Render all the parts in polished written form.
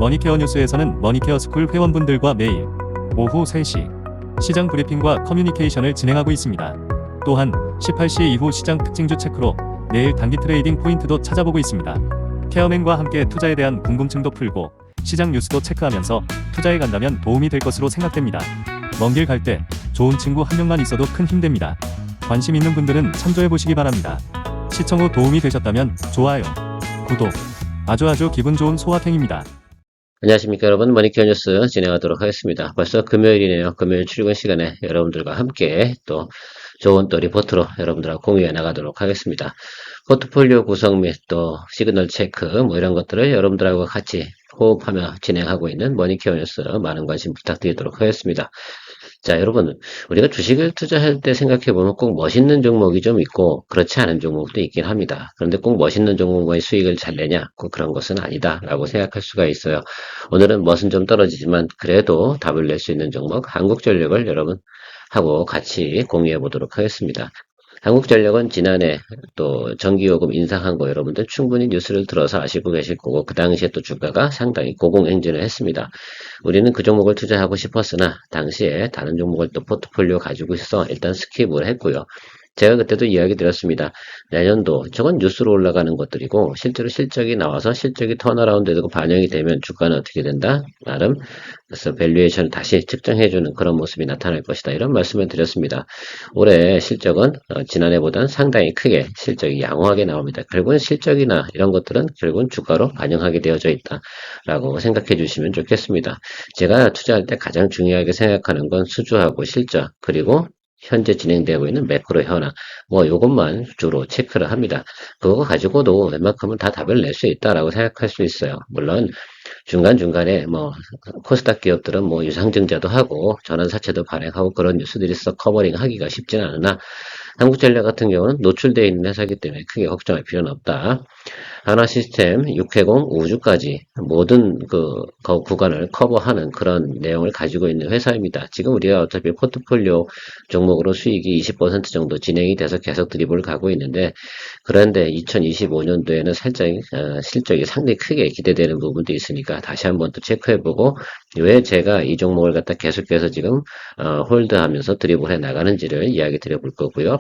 머니케어 뉴스에서는 머니케어 스쿨 회원분들과 매일 오후 3시 시장 브리핑과 커뮤니케이션을 진행하고 있습니다. 또한 18시 이후 시장 특징주 체크로 내일 단기 트레이딩 포인트도 찾아보고 있습니다. 케어맨과 함께 투자에 대한 궁금증도 풀고 시장 뉴스도 체크하면서 투자에 간다면 도움이 될 것으로 생각됩니다. 먼 길 갈 때 좋은 친구 한 명만 있어도 큰 힘 됩니다. 관심 있는 분들은 참조해 보시기 바랍니다. 시청 후 도움이 되셨다면 좋아요, 구독, 아주 기분 좋은 소확행입니다. 안녕하십니까 여러분, 머니케어 뉴스 진행하도록 하겠습니다. 벌써 금요일이네요. 금요일 출근 시간에 여러분들과 함께 또 좋은 또 리포트로 여러분들하고 공유해 나가도록 하겠습니다. 포트폴리오 구성 및 또 시그널 체크 뭐 이런 것들을 여러분들하고 같이 호흡하며 진행하고 있는 머니케어 뉴스 많은 관심 부탁드리도록 하겠습니다. 자, 여러분, 우리가 주식을 투자할 때 생각해보면 꼭 멋있는 종목이 좀 있고 그렇지 않은 종목도 있긴 합니다. 그런데 꼭 멋있는 종목만이 수익을 잘 내냐? 꼭 그런 것은 아니다 라고 생각할 수가 있어요. 오늘은 멋은 좀 떨어지지만 그래도 답을 낼 수 있는 종목 한국전력을 여러분 하고 같이 공유해 보도록 하겠습니다. 한국전력은 지난해 또 전기요금 인상한 거 여러분들 충분히 뉴스를 들어서 아시고 계실 거고 그 당시에 또 주가가 상당히 고공행진을 했습니다. 우리는 그 종목을 투자하고 싶었으나 당시에 다른 종목을 또 포트폴리오 가지고 있어서 일단 스킵을 했고요. 제가 그때도 이야기 드렸습니다. 내년도 저건 뉴스로 올라가는 것들이고 실제로 실적이 나와서 실적이 턴어라운드 되고 반영이 되면 주가는 어떻게 된다? 나름 그래서 밸류에이션을 다시 측정해주는 그런 모습이 나타날 것이다. 이런 말씀을 드렸습니다. 올해 실적은 지난해보다는 상당히 크게 실적이 양호하게 나옵니다. 결국은 실적이나 이런 것들은 결국은 주가로 반영하게 되어져 있다라고 생각해 주시면 좋겠습니다. 제가 투자할 때 가장 중요하게 생각하는 건 수주하고 실적 그리고 현재 진행되고 있는 매크로 현황 뭐 요것만 주로 체크를 합니다. 그거 가지고도 웬만큼은 다 답을 낼 수 있다라고 생각할 수 있어요. 물론 중간중간에 뭐 코스닥 기업들은 뭐 유상증자도 하고 전환사채도 발행하고 그런 뉴스들이 있어 커버링 하기가 쉽지는 않으나 한국전력 같은 경우는 노출되어 있는 회사이기 때문에 크게 걱정할 필요는 없다. 하나시스템, 육해공, 우주까지 모든 그 구간을 커버하는 그런 내용을 가지고 있는 회사입니다. 지금 우리가 어차피 포트폴리오 종목으로 수익이 20% 정도 진행이 돼서 계속 드립을 가고 있는데 그런데 2025년도에는 살짝 실적이 상당히 크게 기대되는 부분도 있으니까 다시 한번 또 체크해보고 왜 제가 이 종목을 갖다 계속해서 지금 홀드하면서 드립을 해 나가는지를 이야기 드려볼 거고요.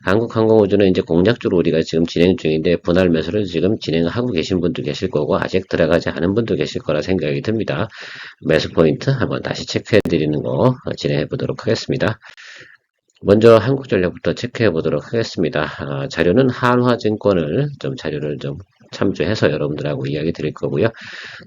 한국항공우주는 이제 공략적으로 우리가 지금 진행 중인데 분할 매수를 지금 진행하고 계신 분도 계실 거고 아직 들어가지 않은 분도 계실 거라 생각이 듭니다. 매수 포인트 한번 다시 체크해 드리는 거 진행해 보도록 하겠습니다. 먼저 한국전력부터 체크해 보도록 하겠습니다. 자료는 한화증권을 자료를 참조해서 여러분들하고 이야기 드릴 거고요.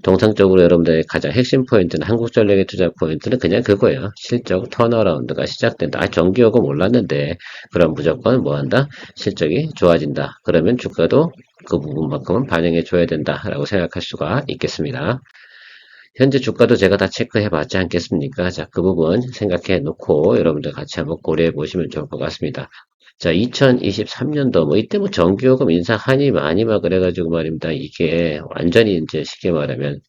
통상적으로 여러분들의 가장 핵심 포인트는 한국전력의 투자 포인트는 그냥 그거예요. 실적 턴어라운드가 시작된다. 전기요금 올랐는데 그럼 무조건 뭐한다? 실적이 좋아진다. 그러면 주가도 그 부분만큼은 반영해 줘야 된다라고 생각할 수가 있겠습니다. 현재 주가도 제가 다 체크해 봤지 않겠습니까? 자, 그 부분 생각해 놓고 여러분들 같이 한번 고려해 보시면 좋을 것 같습니다. 자, 2023년도, 이때 전기요금 인상하니 마니마 그래가지고 말입니다. 이게 완전히 이제 쉽게 말하면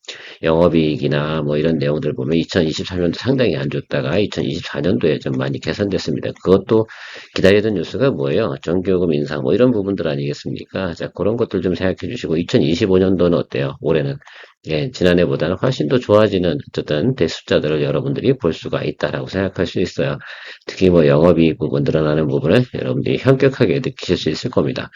영업이익이나 이런 내용들 보면 2023년도 상당히 안 좋다가 2024년도에 좀 많이 개선됐습니다. 그것도 기다리던 뉴스가 뭐예요? 전기요금 인상 이런 부분들 아니겠습니까? 자, 그런 것들 좀 생각해 주시고 2025년도는 어때요? 올해는 예, 지난해보다는 훨씬 더 좋아지는 어쨌든 대숫자들을 여러분들이 볼 수가 있다라고 생각할 수 있어요. 특히 영업이익 부분 늘어나는 부분을 여러분들이 현격하게 느끼실 수 있을 겁니다.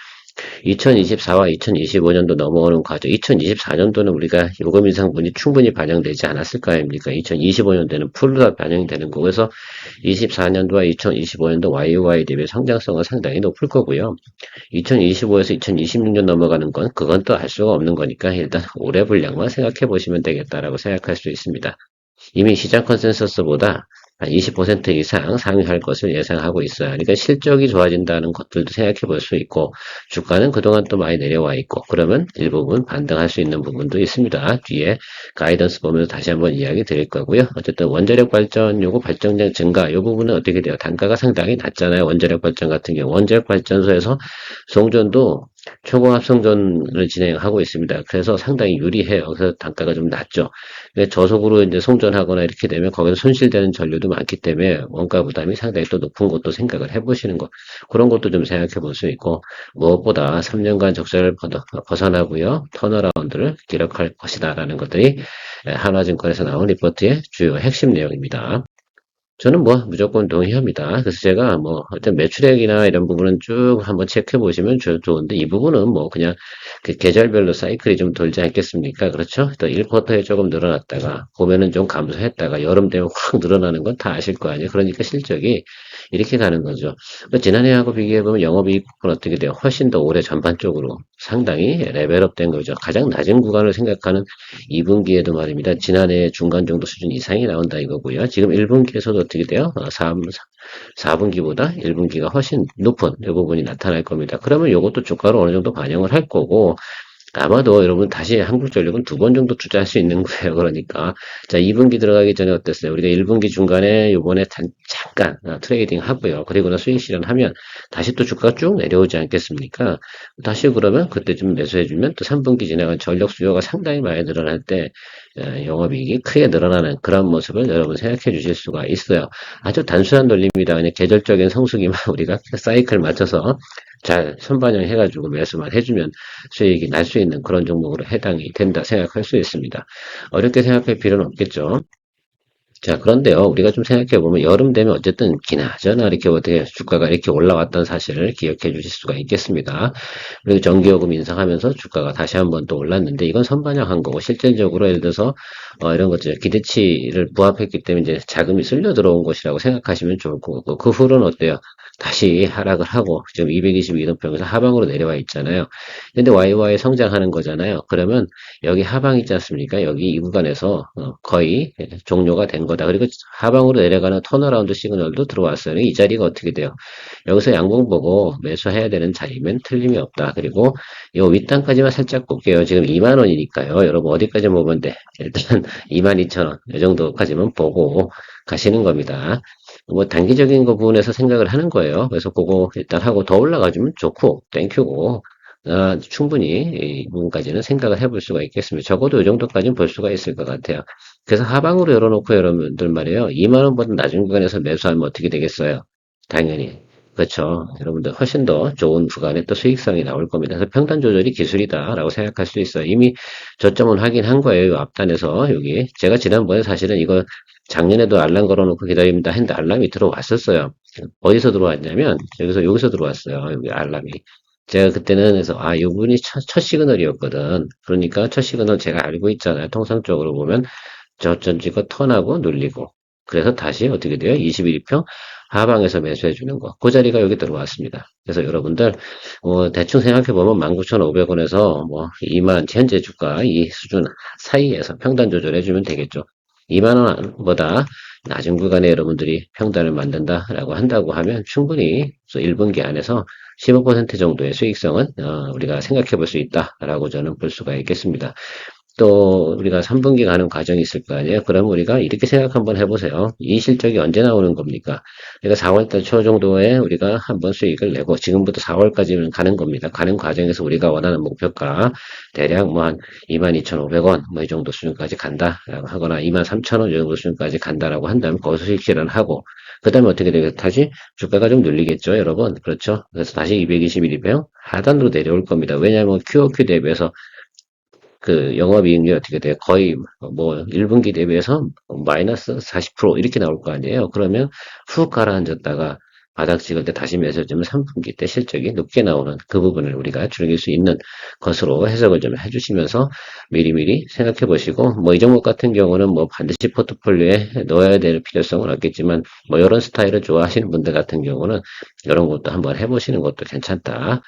2024와 2025년도 넘어오는 과정, 2024년도는 우리가 요금 인상분이 충분히 반영되지 않았을 거 아닙니까? 2025년도에는 풀로 다 반영이 되는 거고, 그래서 24년도와 2025년도 YOY 대비 성장성은 상당히 높을 거고요. 2025에서 2026년 넘어가는 건 그건 또 알 수가 없는 거니까 일단 올해 분량만 생각해 보시면 되겠다라고 생각할 수 있습니다. 이미 시장 컨센서스보다 한 20% 이상 상회할 것을 예상하고 있어요. 그러니까 실적이 좋아진다는 것들도 생각해 볼 수 있고 주가는 그동안 또 많이 내려와 있고 그러면 일부분 반등할 수 있는 부분도 있습니다. 뒤에 가이던스 보면서 다시 한번 이야기 드릴 거고요. 어쨌든 원자력 발전 요구 발전량 증가 이 부분은 어떻게 돼요? 단가가 상당히 낮잖아요. 원자력 발전 같은 경우 원자력 발전소에서 송전도 초고 합성전을 진행하고 있습니다. 그래서 상당히 유리해요. 그래서 단가가 좀 낮죠. 근데 저속으로 이제 송전하거나 이렇게 되면 거기서 손실되는 전류도 많기 때문에 원가 부담이 상당히 또 높은 것도 생각을 해보시는 것. 그런 것도 좀 생각해 볼 수 있고, 무엇보다 3년간 적자를 벗어나고요. 턴어라운드를 기록할 것이다라는 것들이 한화증권에서 나온 리포트의 주요 핵심 내용입니다. 저는 뭐 무조건 동의합니다. 그래서 제가 뭐 어떤 매출액이나 이런 부분은 쭉 한번 체크해 보시면 좋은데 이 부분은 뭐 그냥 그 계절별로 사이클이 좀 돌지 않겠습니까? 그렇죠? 또 1쿼터에 조금 늘어났다가 봄에는 좀 감소했다가 여름 되면 확 늘어나는 건 다 아실 거 아니에요. 그러니까 실적이 이렇게 가는 거죠. 지난해하고 비교해 보면 영업이익은 어떻게 돼요? 훨씬 더 올해 전반적으로 상당히 레벨업 된 거죠. 가장 낮은 구간을 생각하는 2분기에도 말입니다. 지난해 중간 정도 수준 이상이 나온다 이거고요. 지금 1분기에서도 어떻게 돼요? 4분기보다 1분기가 훨씬 높은 이 부분이 나타날 겁니다. 그러면 이것도 주가로 어느 정도 반영을 할 거고, 아마도 여러분 다시 한국전력은 2번 정도 투자할 수 있는 거예요. 그러니까 자 2분기 들어가기 전에 어땠어요? 우리가 1분기 중간에 요번에 잠깐 트레이딩 하고요. 그리고 나 수익 실현하면 다시 또 주가가 쭉 내려오지 않겠습니까? 다시 그러면 그때 좀 매수해주면 또 3분기 지나간 전력 수요가 상당히 많이 늘어날 때 영업이익이 크게 늘어나는 그런 모습을 여러분 생각해 주실 수가 있어요. 아주 단순한 논리입니다. 그냥 계절적인 성수기만 우리가 사이클 맞춰서 잘 선반영해가지고 매수만 해주면 수익이 날 수 있는 그런 종목으로 해당이 된다 생각할 수 있습니다. 어렵게 생각할 필요는 없겠죠. 자, 그런데요, 우리가 좀 생각해보면 여름 되면 어쨌든 기나저나 이렇게 어떻게 주가가 이렇게 올라왔다는 사실을 기억해 주실 수가 있겠습니다. 그리고 전기요금 인상하면서 주가가 다시 한번 또 올랐는데 이건 선반영한 거고 실질적으로 예를 들어서 이런 것들 기대치를 부합했기 때문에 이제 자금이 쓸려 들어온 것이라고 생각하시면 좋을 거고 그 후로는 어때요? 다시 하락을 하고 지금 222동평에서 하방으로 내려와 있잖아요. 근데 YY 성장하는 거잖아요. 그러면 여기 하방 있지 않습니까? 여기 이 구간에서 거의 종료가 된 거다. 그리고 하방으로 내려가는 턴어라운드 시그널도 들어왔어요. 이 자리가 어떻게 돼요? 여기서 양봉 보고 매수해야 되는 자리면 틀림이 없다. 그리고 이 윗단까지만 살짝 볼게요. 지금 2만 원이니까요. 여러분 어디까지 보면 돼? 일단 22,000원 이 정도까지만 보고 가시는 겁니다. 뭐 단기적인 거 부분에서 생각을 하는 거예요. 그래서 그거 일단 하고 더 올라가주면 좋고 땡큐고 충분히 이 부분까지는 생각을 해볼 수가 있겠습니다. 적어도 이 정도까지는 볼 수가 있을 것 같아요. 그래서 하방으로 열어놓고 여러분들 말이에요. 2만 원보다 낮은 구간에서 매수하면 어떻게 되겠어요? 당연히. 그렇죠. 여러분들 훨씬 더 좋은 구간에 또 수익성이 나올 겁니다. 그래서 평단 조절이 기술이다라고 생각할 수 있어요. 이미 저점은 확인한 거예요. 앞단에서 여기. 제가 지난번에 사실은 이거 작년에도 알람 걸어놓고 기다립니다 했는데 알람이 들어왔었어요. 어디서 들어왔냐면 여기서 들어왔어요. 여기 알람이. 제가 그때는 그래서 이분이 첫 시그널이었거든. 그러니까 첫 시그널 제가 알고 있잖아요. 통상적으로 보면 저점 찍어 턴하고 눌리고 그래서 다시 어떻게 돼요? 21평 하방에서 매수해 주는 거. 그 자리가 여기 들어왔습니다. 그래서 여러분들 대충 생각해 보면 19,500원에서 뭐 2만 현재 주가 이 수준 사이에서 평단 조절해 주면 되겠죠. 2만 원보다 낮은 구간에 여러분들이 평단을 만든다라고 한다고 하면 충분히 1분기 안에서 15% 정도의 수익성은 우리가 생각해 볼 수 있다라고 저는 볼 수가 있겠습니다. 또 우리가 3분기 가는 과정이 있을 거 아니에요. 그럼 우리가 이렇게 생각 한번 해보세요. 이 실적이 언제 나오는 겁니까? 그러니까 4월달 초 정도에 우리가 한번 수익을 내고 지금부터 4월까지는 가는 겁니다. 가는 과정에서 우리가 원하는 목표가 대략 뭐 한 22,500원 뭐 이 정도 수준까지 간다라고 하거나 23,000원 정도 수준까지 간다라고 한다면 거기서 수익 실현하고 그 다음에 어떻게 되겠어요? 다시 주가가 좀 눌리겠죠, 여러분. 그렇죠? 그래서 다시 221이고요. 하단으로 내려올 겁니다. 왜냐하면 QOQ 대비해서 그 영업이익률이 어떻게 돼요? 거의 뭐 1분기 대비해서 마이너스 40% 이렇게 나올 거 아니에요. 그러면 훅 가라앉았다가 바닥 찍을 때 다시 매수해주면 3분기 때 실적이 높게 나오는 그 부분을 우리가 즐길 수 있는 것으로 해석을 좀 해주시면서 미리미리 생각해 보시고 뭐 이 종목 같은 경우는 뭐 반드시 포트폴리오에 넣어야 될 필요성은 없겠지만 뭐 이런 스타일을 좋아하시는 분들 같은 경우는 이런 것도 한번 해보시는 것도 괜찮다.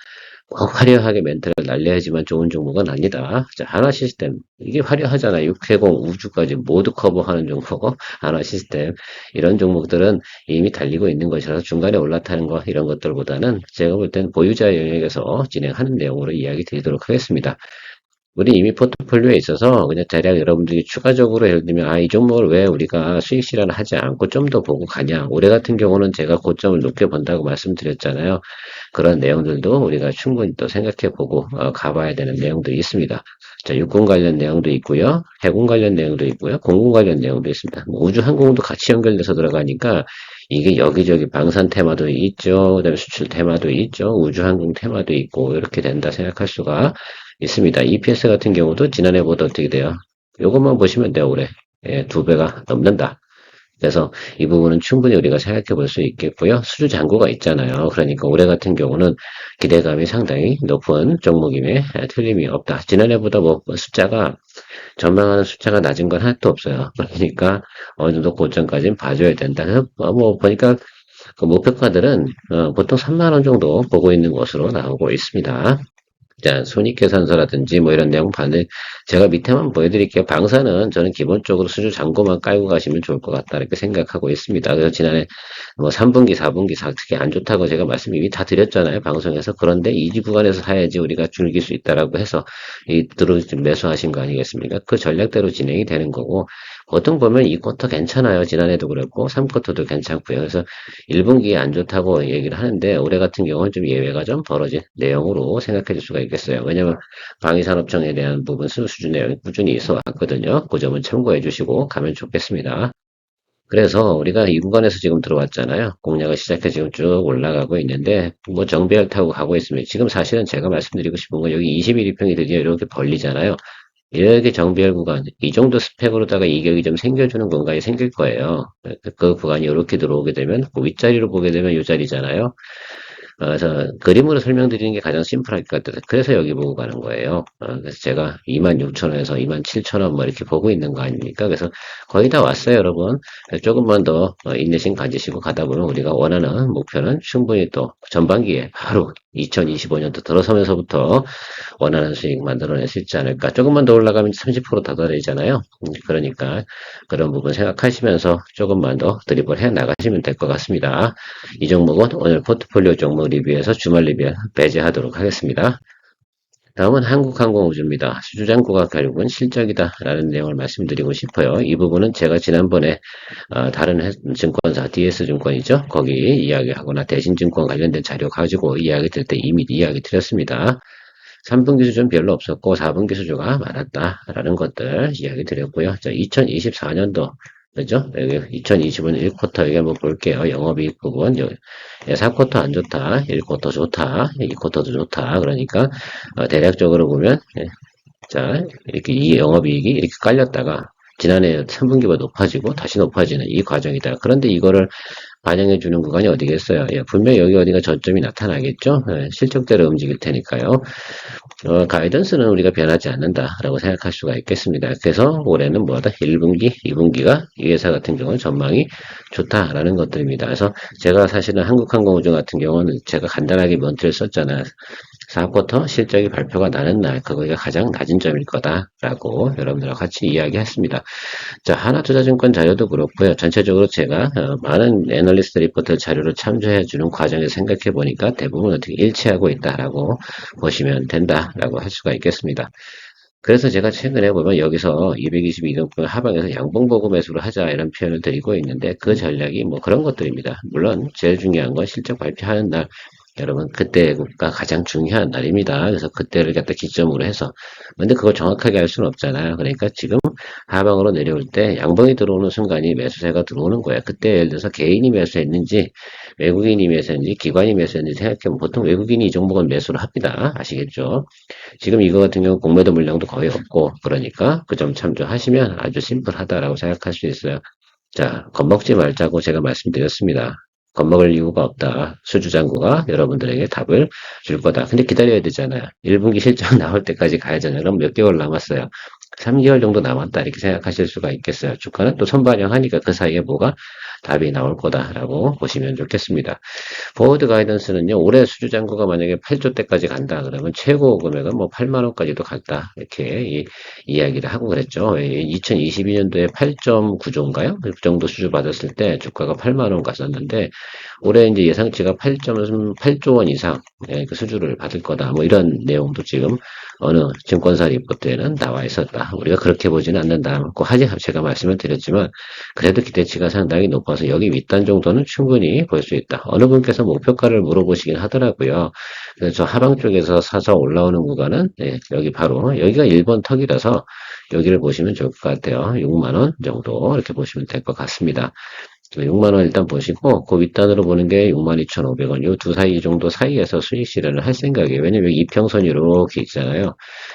화려하게 멘트를 날려야지만 좋은 종목은 아니다. 자, 하나 시스템. 이게 화려하잖아. 육해공, 우주까지 모두 커버하는 종목. 하나 시스템. 이런 종목들은 이미 달리고 있는 것이라서 중간에 올라타는 거, 이런 것들보다는 제가 볼 때는 보유자 영역에서 진행하는 내용으로 이야기 드리도록 하겠습니다. 우리 이미 포트폴리오에 있어서 그냥 대략 여러분들이 추가적으로 예를 들면 이 종목을 왜 우리가 수익 실현을 하지 않고 좀 더 보고 가냐. 올해 같은 경우는 제가 고점을 높게 본다고 말씀드렸잖아요. 그런 내용들도 우리가 충분히 또 생각해 보고 가봐야 되는 내용들이 있습니다. 자, 육군 관련 내용도 있고요. 해군 관련 내용도 있고요. 공군 관련 내용도 있습니다. 뭐 우주 항공도 같이 연결돼서 들어가니까 이게 여기저기 방산 테마도 있죠. 그다음에 수출 테마도 있죠. 우주 항공 테마도 있고 이렇게 된다 생각할 수가 있습니다. EPS 같은 경우도 지난해보다 어떻게 돼요? 요것만 보시면 돼요, 올해. 예, 2배가 넘는다. 그래서 이 부분은 충분히 우리가 생각해 볼 수 있겠고요. 수주 잔고가 있잖아요. 그러니까 올해 같은 경우는 기대감이 상당히 높은 종목임에 틀림이 없다. 지난해보다 뭐 숫자가 전망하는 숫자가 낮은 건 하나도 없어요. 그러니까 어느 정도 고점까지는 봐줘야 된다. 그래서 뭐 보니까 그 목표가들은 보통 3만 원 정도 보고 있는 것으로 나오고 있습니다. 자, 손익계산서라든지 뭐 이런 내용 봤는데 제가 밑에만 보여드릴게요. 방사는 저는 기본적으로 수주 잔고만 깔고 가시면 좋을 것 같다 이렇게 생각하고 있습니다. 그래서 지난해 뭐 3분기, 4분기 특히 안 좋다고 제가 말씀 이미 다 드렸잖아요. 방송에서. 그런데 이 구간에서 사야지 우리가 즐길 수 있다라고 해서 이 들어 매수하신 거 아니겠습니까? 그 전략대로 진행이 되는 거고 보통 보면 2쿼터 괜찮아요. 지난해도 그랬고 3쿼터도 괜찮고요. 그래서 1분기에 안 좋다고 얘기를 하는데 올해 같은 경우는 좀 예외가 좀 벌어진 내용으로 생각해 줄 수가 있겠어요. 왜냐면 방위산업청에 대한 부분 수주 내용이 꾸준히 있어 왔거든요. 그 점은 참고해 주시고 가면 좋겠습니다. 그래서 우리가 이 구간에서 지금 들어왔잖아요. 공략을 시작해 지금 쭉 올라가고 있는데 뭐 정배열 타고 가고 있습니다. 지금 사실은 제가 말씀드리고 싶은 건 여기 21일평이 드디어 이렇게 벌리잖아요. 이렇게 정비열 구간, 이 정도 스펙으로다가 이격이 좀 생겨주는 공간이 생길 거예요. 그 구간이 이렇게 들어오게 되면, 그 윗자리로 보게 되면 이 자리잖아요. 그래서 그림으로 설명드리는 게 가장 심플할 것 같아서 그래서 여기 보고 가는 거예요. 그래서 제가 26,000원에서 27,000원 뭐 이렇게 보고 있는 거 아닙니까? 그래서 거의 다 왔어요, 여러분. 조금만 더 인내심 가지시고 가다 보면 우리가 원하는 목표는 충분히 또 전반기에 바로 2025년도 들어서면서부터 원하는 수익 만들어낼 수 있지 않을까. 조금만 더 올라가면 30% 다달리잖아요. 그러니까 그런 부분 생각하시면서 조금만 더 드립을 해 나가시면 될 것 같습니다. 이 종목은 오늘 포트폴리오 종목 리뷰에서 주말 리뷰 배제하도록 하겠습니다. 다음은 한국항공우주입니다. 수주잔고가 결국은 실적이다라는 내용을 말씀드리고 싶어요. 이 부분은 제가 지난번에 다른 증권사 DS증권이죠. 거기 이야기하거나 대신증권 관련된 자료 가지고 이야기 드릴 때 이미 이야기 드렸습니다. 3분기 수준 별로 없었고 4분기 수주가 많았다라는 것들 이야기 드렸고요. 자, 2024년도 그죠? 여기 2025년 1쿼터 여기 한번 볼게요. 영업이익 부분. 4쿼터 안 좋다. 1쿼터 좋다. 2쿼터도 좋다. 그러니까 대략적으로 보면 자, 이렇게 이 영업이익이 이렇게 깔렸다가 지난해 3분기보다 높아지고 다시 높아지는 이 과정이다. 그런데 이거를 반영해주는 구간이 어디겠어요? 예, 분명히 여기 어디가 저점이 나타나겠죠? 예, 실적대로 움직일 테니까요. 가이던스는 우리가 변하지 않는다라고 생각할 수가 있겠습니다. 그래서 올해는 뭐다? 1분기, 2분기가 이 회사 같은 경우는 전망이 좋다라는 것들입니다. 그래서 제가 사실은 한국항공우주 같은 경우는 제가 간단하게 멘트를 썼잖아요. 4쿼터 실적이 발표가 나는 날, 그거가 가장 낮은 점일 거다라고 여러분들과 같이 이야기했습니다. 자, 하나투자증권 자료도 그렇고요. 전체적으로 제가 많은 애널리스트 리포트 자료를 참조해 주는 과정에서 생각해 보니까 대부분 어떻게 일치하고 있다라고 보시면 된다라고 할 수가 있겠습니다. 그래서 제가 최근에 보면 여기서 222등분 하방에서 양봉보고 매수를 하자 이런 표현을 드리고 있는데 그 전략이 뭐 그런 것들입니다. 물론 제일 중요한 건 실적 발표하는 날 여러분 그때가 가장 중요한 날입니다. 그래서 그때를 갖다 기점으로 해서 근데 그걸 정확하게 알 수는 없잖아요. 그러니까 지금 하방으로 내려올 때 양봉이 들어오는 순간이 매수세가 들어오는 거예요. 그때 예를 들어서 개인이 매수했는지 외국인이 매수했는지 기관이 매수했는지 생각해보면 보통 외국인이 이 종목은 매수를 합니다. 아시겠죠? 지금 이거 같은 경우 공매도 물량도 거의 없고 그러니까 그 점 참조하시면 아주 심플하다라고 생각할 수 있어요. 자, 겁먹지 말자고 제가 말씀드렸습니다. 겁먹을 이유가 없다. 수주장구가 여러분들에게 답을 줄 거다. 근데 기다려야 되잖아요. 1분기 실적 나올 때까지 가야잖아요. 그럼 몇 개월 남았어요. 3개월 정도 남았다. 이렇게 생각하실 수가 있겠어요. 주가는 또 선반영하니까 그 사이에 뭐가 답이 나올 거다라고 보시면 좋겠습니다. 포워드 가이던스는요, 올해 수주 잔고가 만약에 8조 대까지 간다 그러면 최고 금액은 뭐 8만 원까지도 갔다 이렇게 이야기를 하고 그랬죠. 2022년도에 8.9조인가요? 그 정도 수주 받았을 때 주가가 8만 원 갔었는데 올해 이제 예상치가 8조 원 이상 그 수주를 받을 거다. 뭐 이런 내용도 지금 어느 증권사 리포트에는 나와 있었다. 우리가 그렇게 보지는 않는다고 하지 제가 말씀을 드렸지만 그래도 기대치가 상당히 높아서 여기 윗단 정도는 충분히 볼 수 있다. 어느 분께서 목표가를 물어보시긴 하더라고요. 그래서 저 하방 쪽에서 사서 올라오는 구간은 여기 바로 여기가 1번 턱이라서 여기를 보시면 좋을 것 같아요. 6만 원 정도 이렇게 보시면 될 것 같습니다. 6만 원 일단 보시고 그 윗단으로 보는 게 62,500원 요 두 사이 정도 사이에서 수익 실현을 할 생각이에요. 왜냐면 이평선이 이렇게 있잖아요.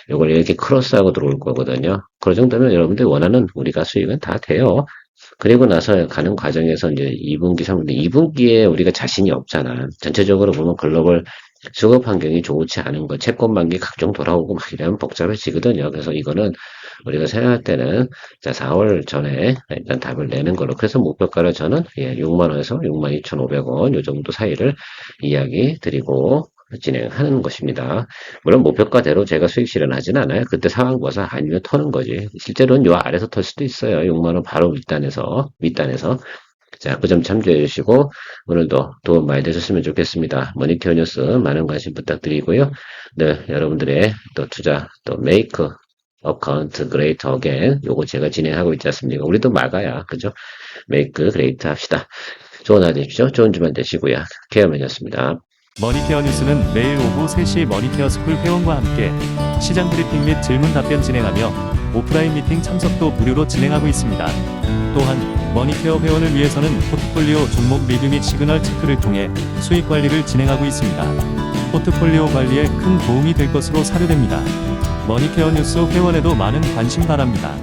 요걸 이렇게 크로스하고 들어올 거거든요. 그 정도면 여러분들 원하는 우리가 수익은 다 돼요. 그리고 나서 가는 과정에서 이제 2분기, 3분기, 2분기에 우리가 자신이 없잖아. 전체적으로 보면 글로벌 수급 환경이 좋지 않은 거, 채권 만기 각종 돌아오고 막 이러면 복잡해지거든요. 그래서 이거는 우리가 생각할 때는 자 4월 전에 일단 답을 내는 걸로. 그래서 목표가를 저는 6만 원에서 62,500원 요 정도 사이를 이야기 드리고 진행하는 것입니다. 물론 목표가대로 제가 수익 실현하진 않아요. 그때 상황 봐서 아니면 터는 거지. 실제로는 요 아래서 털 수도 있어요. 6만 원 바로 윗단에서. 자, 그 점 참조해 주시고 오늘도 도움 많이 되셨으면 좋겠습니다. 머니케어 뉴스 많은 관심 부탁드리고요. 네, 여러분들의 또 투자 또 메이크 어카운트 그레이트 어겐 요거 제가 진행하고 있지 않습니까? 우리도 막아야 그죠? 메이크 그레이트 합시다. 좋은 하루 되십시오. 좋은 주말 되시고요. 케어맨이었습니다. 머니케어 뉴스는 매일 오후 3시 머니케어 스쿨 회원과 함께 시장 브리핑 및 질문 답변 진행하며 오프라인 미팅 참석도 무료로 진행하고 있습니다. 또한 머니케어 회원을 위해서는 포트폴리오 종목 리뷰 및 시그널 체크를 통해 수익 관리를 진행하고 있습니다. 포트폴리오 관리에 큰 도움이 될 것으로 사료됩니다. 머니케어 뉴스 회원에도 많은 관심 바랍니다.